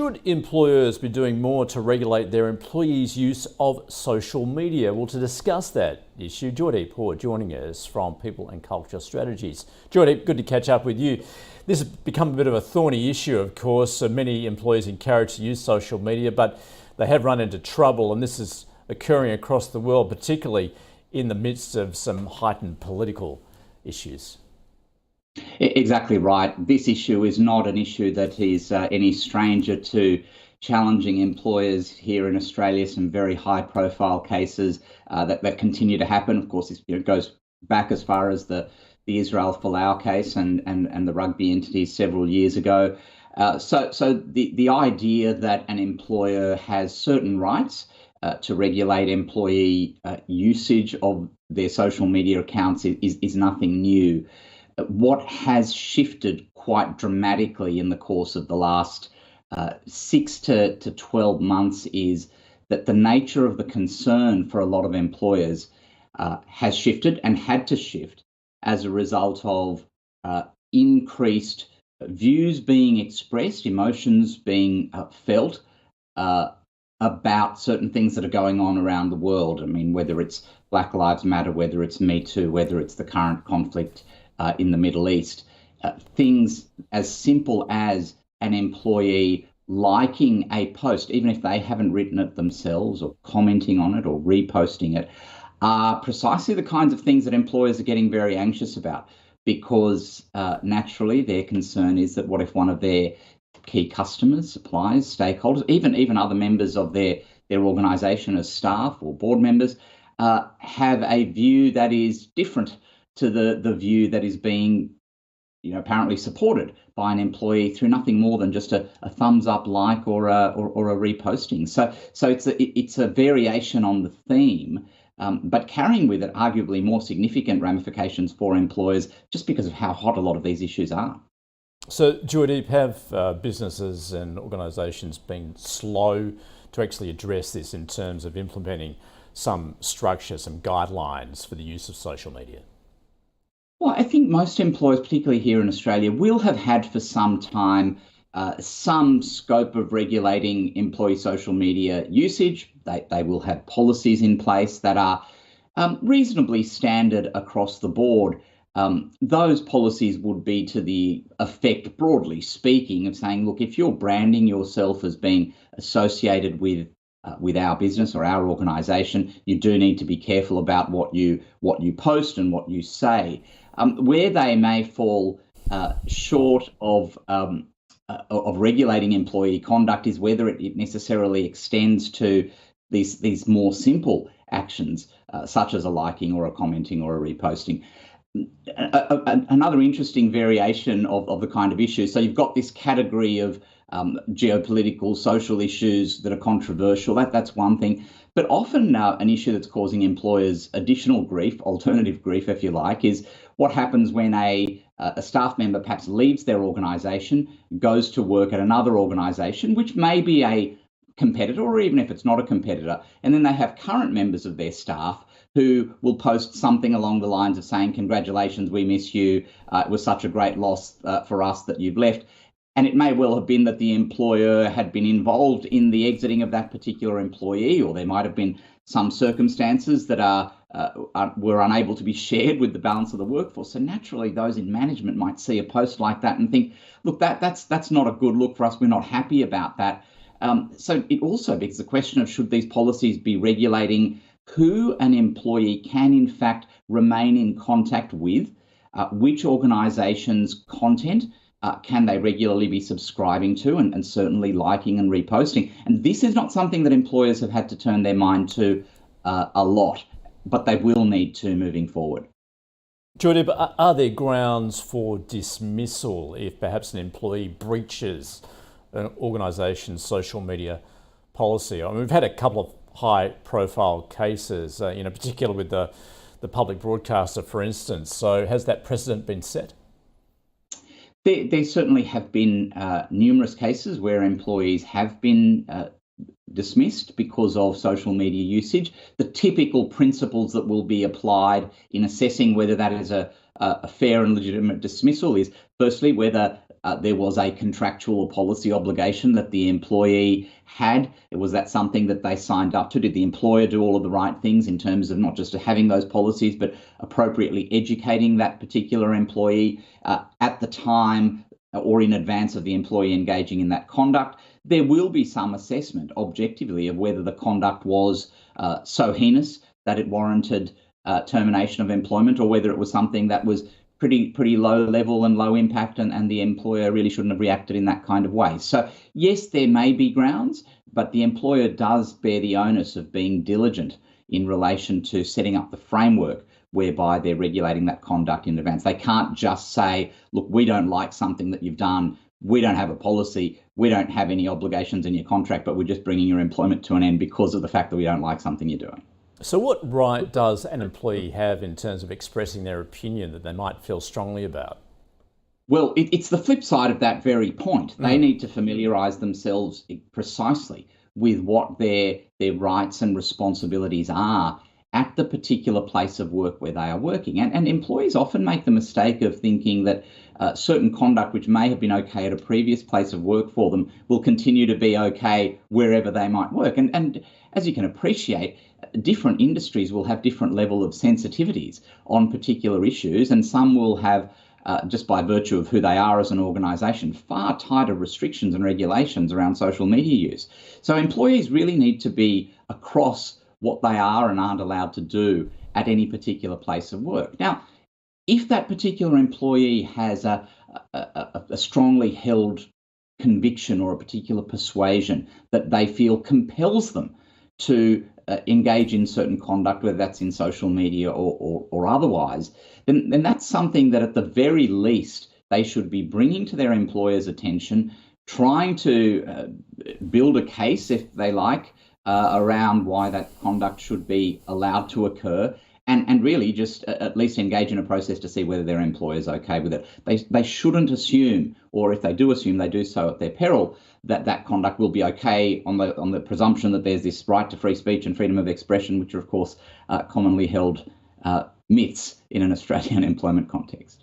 Should employers be doing more to regulate their employees' use of social media? Well, to discuss that issue, Joydeep Hoare joining us from People and Culture Strategies. Joydeep, good to catch up with you. This has become a bit of a thorny issue, of course. So many employees encouraged to use social media, but they have run into trouble, and this is occurring across the world, particularly in the midst of some heightened political issues. Exactly right. This issue is not an issue that is any stranger to challenging employers here in Australia. Some very high-profile cases that continue to happen. Of course, it goes back as far as the Israel Folau case and the rugby entity several years ago. So the idea that an employer has certain rights to regulate employee usage of their social media accounts is nothing new. What has shifted quite dramatically in the course of the last 6 to 12 months is that the nature of the concern for a lot of employers has shifted and had to shift as a result of increased views being expressed, emotions being felt about certain things that are going on around the world. I mean, whether it's Black Lives Matter, whether it's Me Too, whether it's the current conflict in the Middle East, things as simple as an employee liking a post, even if they haven't written it themselves, or commenting on it or reposting it, are precisely the kinds of things that employers are getting very anxious about, because naturally their concern is that what if one of their key customers, suppliers, stakeholders, even other members of their organisation as staff or board members have a view that is different to the view that is being, apparently supported by an employee through nothing more than just a thumbs up, like, or a reposting. So it's a variation on the theme, but carrying with it arguably more significant ramifications for employers, just because of how hot a lot of these issues are. So, Joydeep, have businesses and organisations been slow to actually address this in terms of implementing some structure, some guidelines for the use of social media? Well, I think most employers, particularly here in Australia, will have had for some time some scope of regulating employee social media usage. They will have policies in place that are reasonably standard across the board. Those policies would be to the effect, broadly speaking, of saying, look, if you're branding yourself as being associated with our business or our organisation, you do need to be careful about what you post and what you say. Where they may fall short of regulating employee conduct is whether it necessarily extends to these more simple actions, such as a liking or a commenting or a reposting. Another interesting variation of the kind of issue. So you've got this category of geopolitical, social issues that are controversial. That's one thing. But often an issue that's causing employers additional grief, alternative grief, if you like, is what happens when a staff member perhaps leaves their organisation, goes to work at another organisation, which may be a competitor, or even if it's not a competitor, and then they have current members of their staff who will post something along the lines of saying, congratulations, we miss you, it was such a great loss for us that you've left. And it may well have been that the employer had been involved in the exiting of that particular employee, or there might have been some circumstances that were unable to be shared with the balance of the workforce. So naturally, those in management might see a post like that and think, look, that's not a good look for us. We're not happy about that. So it also begs the question of, should these policies be regulating who an employee can in fact remain in contact with, which organisations' content can they regularly be subscribing to and certainly liking and reposting. And this is not something that employers have had to turn their mind to a lot, but they will need to moving forward. Joydeep, are there grounds for dismissal if perhaps an employee breaches an organisation's social media policy? I mean, we've had a couple of high-profile cases, particularly with the public broadcaster, for instance. So has that precedent been set? There certainly have been numerous cases where employees have been dismissed because of social media usage. The typical principles that will be applied in assessing whether that is a fair and legitimate dismissal is, firstly, whether there was a contractual or policy obligation that the employee had. Was that something that they signed up to? Did the employer do all of the right things in terms of not just having those policies, but appropriately educating that particular employee at the time or in advance of the employee engaging in that conduct? There will be some assessment objectively of whether the conduct was so heinous that it warranted termination of employment, or whether it was something that was pretty low level and low impact, and the employer really shouldn't have reacted in that kind of way. So yes, there may be grounds, but the employer does bear the onus of being diligent in relation to setting up the framework whereby they're regulating that conduct in advance. They can't just say, look, we don't like something that you've done. We don't have a policy. We don't have any obligations in your contract, but we're just bringing your employment to an end because of the fact that we don't like something you're doing. So what right does an employee have in terms of expressing their opinion that they might feel strongly about? Well, it's the flip side of that very point. They need to familiarise themselves precisely with what their rights and responsibilities are at the particular place of work where they are working. And employees often make the mistake of thinking that certain conduct which may have been okay at a previous place of work for them will continue to be okay wherever they might work. And as you can appreciate, different industries will have different level of sensitivities on particular issues, and some will have, just by virtue of who they are as an organisation, far tighter restrictions and regulations around social media use. So employees really need to be across what they are and aren't allowed to do at any particular place of work. Now, if that particular employee has a strongly held conviction or a particular persuasion that they feel compels them to engage in certain conduct, whether that's in social media or otherwise, then that's something that at the very least they should be bringing to their employer's attention, trying to build a case, if they like, around why that conduct should be allowed to occur, and really just at least engage in a process to see whether their employer is okay with it. They shouldn't assume, or if they do assume, they do so at their peril, that conduct will be okay on the presumption that there's this right to free speech and freedom of expression, which are of course commonly held myths in an Australian employment context.